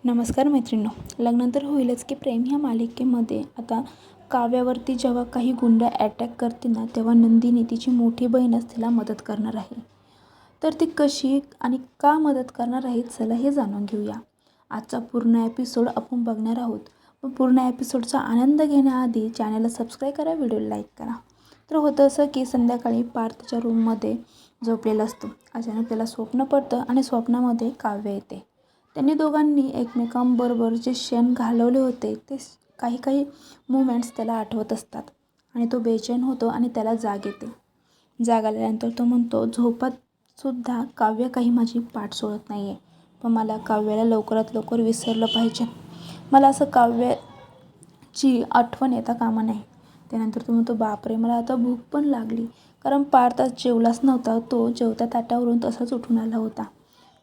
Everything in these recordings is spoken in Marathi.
नमस्कार मैत्रिणींनो. लग्नानंतर होईलच की प्रेम ह्या मालिकेमध्ये आता काव्यावरती जेव्हा काही गुंड अटॅक करते ना, तेव्हा नंदिनी तिची मोठी बहीणच तिला मदत करणार आहे. तर ती कशी आणि का मदत करणार आहे, चला हे जाणून घेऊया. आजचा पूर्ण एपिसोड आपण बघणार आहोत. पण पूर्ण एपिसोडचा आनंद घेण्याआधी चॅनलला सबस्क्राईब करा, व्हिडिओला लाईक करा. तर होतं असं की संध्याकाळी पार्थच्या रूममध्ये झोपलेला असतो. अचानक त्याला स्वप्न पडतं आणि स्वप्नामध्ये काव्य येते. त्यांनी दोघांनी एकमेकांबरोबर जे क्षण घालवले होते ते काही मुमेंट्स त्याला आठवत असतात आणि तो बेचैन होतो आणि त्याला जाग येते. जाग आल्यानंतर तो म्हणतो, झोपातसुद्धा काव्य काही माझी पाठ सोडत नाही आहे, पण मला काव्याला लवकरात लवकर विसरलं पाहिजे. मला असं काव्याची आठवण येता कामा नये. त्यानंतर तो म्हणतो, बापरे, मला आता भूक पण लागली, कारण पार्थ आज जेवलाच नव्हता. तो जेवत्या ताटावरून तसाच उठून आला होता.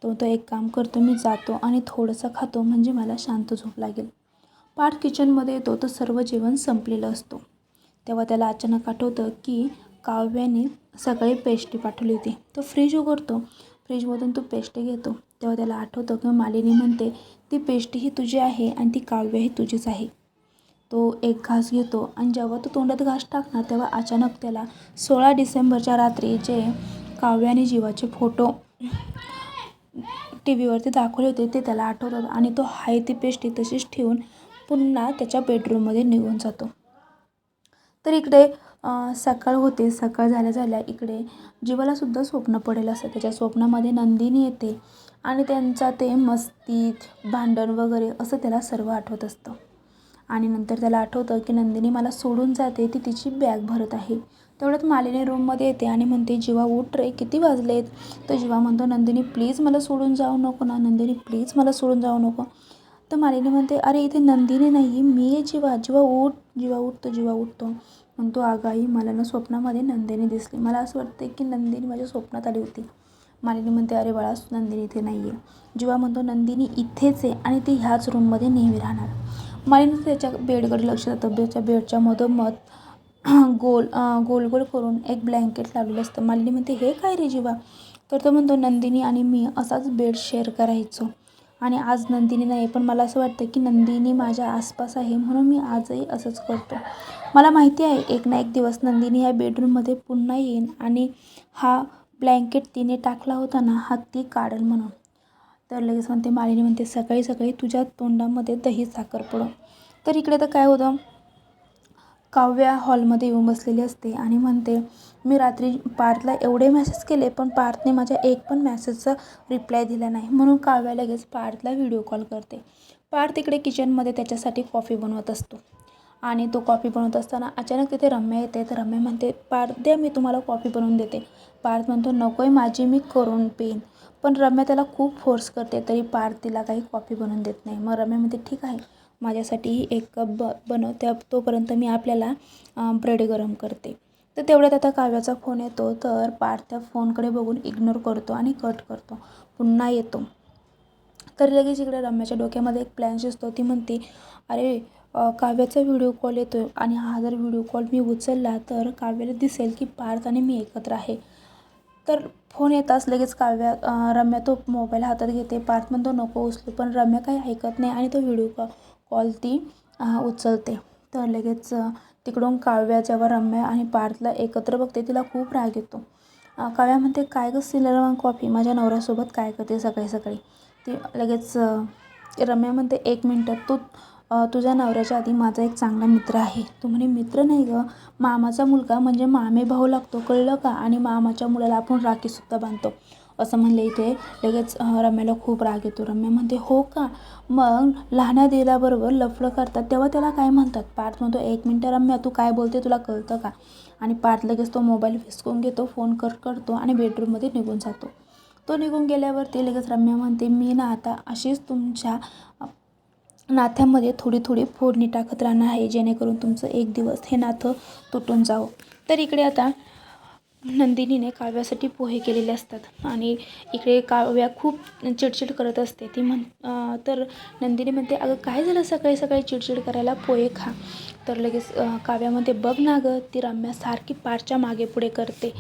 तो एक काम करतो, मी जातो आणि थोडंसं खातो, म्हणजे मला शांत झोप लागेल. पार्थ किचनमध्ये येतो तर सर्व जेवण संपलेलं असतो. तेव्हा त्याला अचानक आठवतं की काव्याने सकाळी पेस्ट्री पाठवली होती. तो फ्रीज उघडतो, फ्रीजमधून तो पेस्ट्री घेतो. तेव्हा त्याला आठवतं की मालिनी म्हणते, ती पेस्ट्री ही तुझी आहे आणि ती काव्य ही तुझीच आहे. तो एक घास घेतो आणि जेव्हा तो तोंडात घास टाकणार तेव्हा अचानक त्याला 16 डिसेंबरच्या रात्री जे काव्याने जीवाचे फोटो टीव्हीवरती दाखवले होते ते त्याला आठवतात आणि तो हाय ती पेस्ट्री तशीच ठेवून पुन्हा त्याच्या बेडरूममध्ये निघून जातो. तर इकडे सकाळ होते. सकाळ झाल्या इकडे जीवालासुद्धा स्वप्न पडेल असतं. त्याच्या स्वप्नामध्ये नंदिनी येते आणि त्यांचा ते मस्ती, भांडण वगैरे असं त्याला सर्व आठवत असतं. आणि नंतर त्याला आठवतं की नंदिनी मला सोडून जाते, ती तिची बॅग भरत आहे. तेवढ्यात मालिनी रूममध्ये येते आणि म्हणते, जीवा उठ रे, किती वाजलेत. तर जीवा म्हणतो, नंदिनी प्लीज मला सोडून जाऊ नको ना, नंदिनी प्लीज मला सोडून जाऊ नको. तर मालिनी म्हणते, अरे इथे नंदिनी नाही, मी आहे जीवा, जीवा उठ, जीवा उठतो. जीवा उठतो म्हणतो, आगाई मला ना स्वप्नामध्ये नंदिनी दिसली, मला असं वाटतं की नंदिनी माझ्या स्वप्नात आली होती. मालिनी म्हणते, अरे बाळा, नंदिनी इथे नाही आहे. जीवा म्हणतो, नंदिनी इथेच आहे आणि ती ह्याच रूममध्ये नेहमी राहणार. मालिनी त्याच्या बेडकडे लक्ष जातं. त्याच्या बेडच्या मधोमध गोल गोल करून एक ब्लँकेट लावलेलं असतं. मालिनी म्हणते, हे काय रे जीवा. तर तो म्हणतो, नंदिनी आणि मी असाच बेड शेअर करायचो आणि आज नंदिनी नाही, पण मला असं वाटतं की नंदिनी माझ्या आसपास आहे, म्हणून मी आजही असंच करतो. मला माहिती आहे एक ना एक दिवस नंदिनी ह्या बेडरूममध्ये पुन्हा येईन आणि हा ब्लँकेट तिने टाकला होता ना, हा ती काढेल म्हणून. तर लगेच म्हणते, मालिनी म्हणते, सकाळी सकाळी तुझ्या तोंडामध्ये दही साखर पडो. तर इकडे तर काय होतं, काव्या हॉलमध्ये येऊन बसलेली असते आणि म्हणते, मी रात्री पार्थला एवढे मेसेज केले पण पार्थने माझ्या एक पण मेसेजचा रिप्लाय दिला नाही, म्हणून काव्या लगेच पार्थला व्हिडिओ कॉल करते. पार्थ इकडे किचनमध्ये त्याच्यासाठी कॉफी बनवत असतो आणि तो कॉफी बनवत असताना अचानक तिथे रम्या येते. तर रम्या म्हणते, पार्थ द्या, मी तुम्हाला कॉफी बनवून देते. पार्थ म्हणतो, नको आहे, माझी मी करून पेन. पण रम्या त्याला खूप फोर्स करते, तरी पार्थ तिला काही कॉफी बनवून देत नाही. मग रम्या म्हणते, ठीक आहे, माझ्यासाठीही एक कप बनव, तोपर्यंत मी आपल्याला ब्रेड गरम करते. तर तेवढ्यात आता काव्याचा फोन येतो. तर पार्थ त्या फोनकडे बघून इग्नोर करतो आणि कट करतो. पुन्हा येतो. तर लगेच इकडे रम्याच्या डोक्यामध्ये एक प्लॅन शिजतो. ती म्हणते, अरे काव्याचा व्हिडिओ कॉल येतो आणि हा जर व्हिडिओ कॉल मी उचलला तर काव्याला दिसेल की पार्थ आणि मी एकत्र आहे. तर फोन येताच लगेच रम्या तो मोबाईल हातात घेते. पार्थ म्हणतो, नको उचलू, पण रम्या काही ऐकत नाही आणि तो व्हिडिओ कॉल ती उचलते. तर लगेच तिकडून काव्या जेव्हा रम्या आणि पार्थला एकत्र बघते, तिला खूप राग येतो. काव्या म्हणते, काय गं सिलरवान कॉफी, माझ्या नवऱ्यासोबत काय करते सकाळी सकाळी. ती लगेच रम्या म्हणते, एक मिनटं, तुझ्या नवऱ्याच्या आधी माझा एक चांगला मित्र आहे. तू म्हणे मित्र नाही गं, मामाचा मुलगा म्हणजे मामे भाऊ लागतो, कळलं का, आणि मामाच्या मुलाला आपण राखीसुद्धा बांधतो, असं म्हणले. इथे लगेच रम्याला खूप राग येतो. रम्या म्हणते, हो का, मग लहान्या दिराबरोबर लफडं करतात तेव्हा त्याला काय म्हणतात. पार्थ म्हणतो, एक मिनटं रम्या, तू काय बोलते तुला कळतं का. आणि पार्थ लगेच तो मोबाईल फिसकून घेतो, फोन कट करतो आणि बेडरूममध्ये निघून जातो. तो निघून गेल्यावरती लगेच रम्या म्हणते, मी ना आता अशीच तुमच्या नात्यामध्ये थोडी थोडी फोडणी टाकत राहणार आहे, जेणेकरून तुमचं एक दिवस हे नातं तुटून जावं. तर इकडे आता नंदिनीने काव्यासाठी पोहे केलेले असतात आणि इकडे काव्या खूप चिडचिड करत असते. तर नंदिनी म्हणते, अगं काय झालं सकाळी सकाळी चिडचिड करायला, पोहे खा. तर लगेच काव्या म्हणते, बघ ना गं, ती रम्या सारखी पारच्या मागे पुढे करते.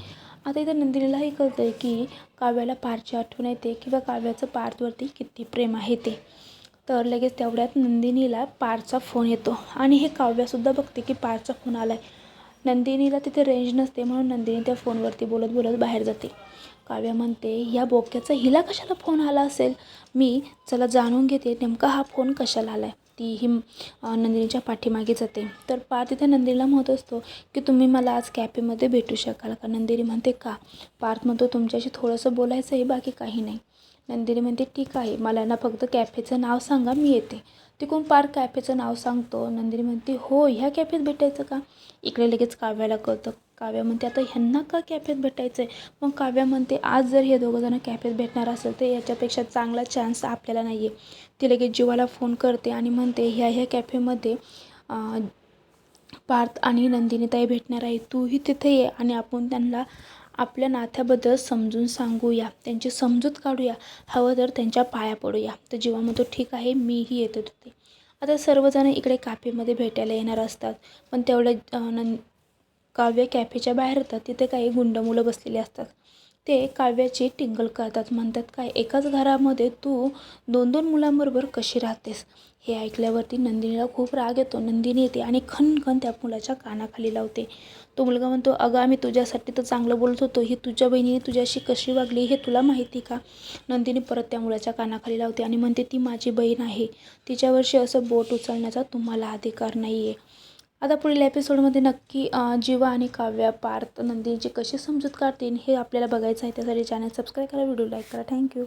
आता इथं नंदिनीलाही कळतं आहे की काव्याला पारची आठवण येते किंवा काव्याचं पार्थवरती किती प्रेम आहे ते. तर लगेच तेवढ्यात नंदिनीला पार्थचा फोन येतो आणि हे काव्यासुद्धा बघते की पार्थचा फोन आला आहे. नंदिनीला तिथे रेंज नसते म्हणून नंदिनी त्या फोनवरती बोलत बोलत बाहेर जाते. काव्या म्हणते या बोक्याचा हिला कशाला फोन आला असेल, मी चला जाणून घेते नेमका हा फोन कशाला आला आहे. ती ही नंदिनीच्या पाठीमागे जाते. तर पार्थ तिथे नंदिनीला म्हणत असतो की तुम्ही मला आज कॅफेमध्ये भेटू शकाल का. नंदिनी म्हणते का. पार्थ म्हणतो तुमच्याशी थोडंसं बोलायचं आहे, बाकी काही नाही. नंदिनी म्हणते ठीक आहे, मला ना फक्त कॅफेचं नाव सांगा, मी येते. तिकडून पार्थ कॅफेचं नाव सांगतो. नंदिनी म्हणते हो ह्या कॅफेत भेटायचं का. इकडे लगेच काव्याला कळतं. काव्या म्हणते आता ह्यांना का कॅफेत भेटायचं आहे. मग काव्या म्हणते आज जर हे दोघंजणं कॅफेत भेटणार असेल तर याच्यापेक्षा चांगला चान्स आपल्याला नाही आहे. ती लगेच जीवाला फोन करते आणि म्हणते ह्या कॅफेमध्ये पार्थ आणि नंदिनीताई भेटणार आहे, तूही तिथे ये आणि आपण त्यांना आपल्या नात्याबद्दल समजून सांगूया, त्यांची समजूत काढूया, हवं तर त्यांच्या पाया पडूया. तर जीवा म्हणतो ठीक आहे, मीही येतो तिथे. आता सर्वजण इकडे कॅफेमध्ये भेटायला येणार असतात. पण तेवढं काव्य कॅफेच्या बाहेर येतात. तिथे काही गुंड मुलं बसलेली असतात. ते काव्याची टिंगल करतात. म्हणतात काय एकाच घरामध्ये तू 2-2 मुलांबरोबर कशी राहतेस. हे ऐकल्यावरती नंदिनीला खूप राग येतो. नंदिनी येते आणि खनखन त्या मुलाच्या कानाखाली लावते. तो मुलगा म्हणतो अगं आम्ही तुझ्यासाठी तर चांगलं बोलत होतो, ही तुझ्या बहिणीने तुझ्याशी कशी वागली हे तुला माहिती का. नंदिनी परत त्या मुलाच्या कानाखाली लावते आणि म्हणते ती माझी बहीण आहे, तिच्यावरशी असं बोट उचलण्याचा तुम्हाला अधिकार नाही आहे. आता पुढील एपिसोडमध्ये नक्की जीवा आणि काव्या पार्थ नंदिनीची कशी समजूत काढतील हे आपल्याला बघायचं आहे. त्यासाठी चॅनल सबस्क्राईब करा, व्हिडिओ लाईक करा. थँक्यू.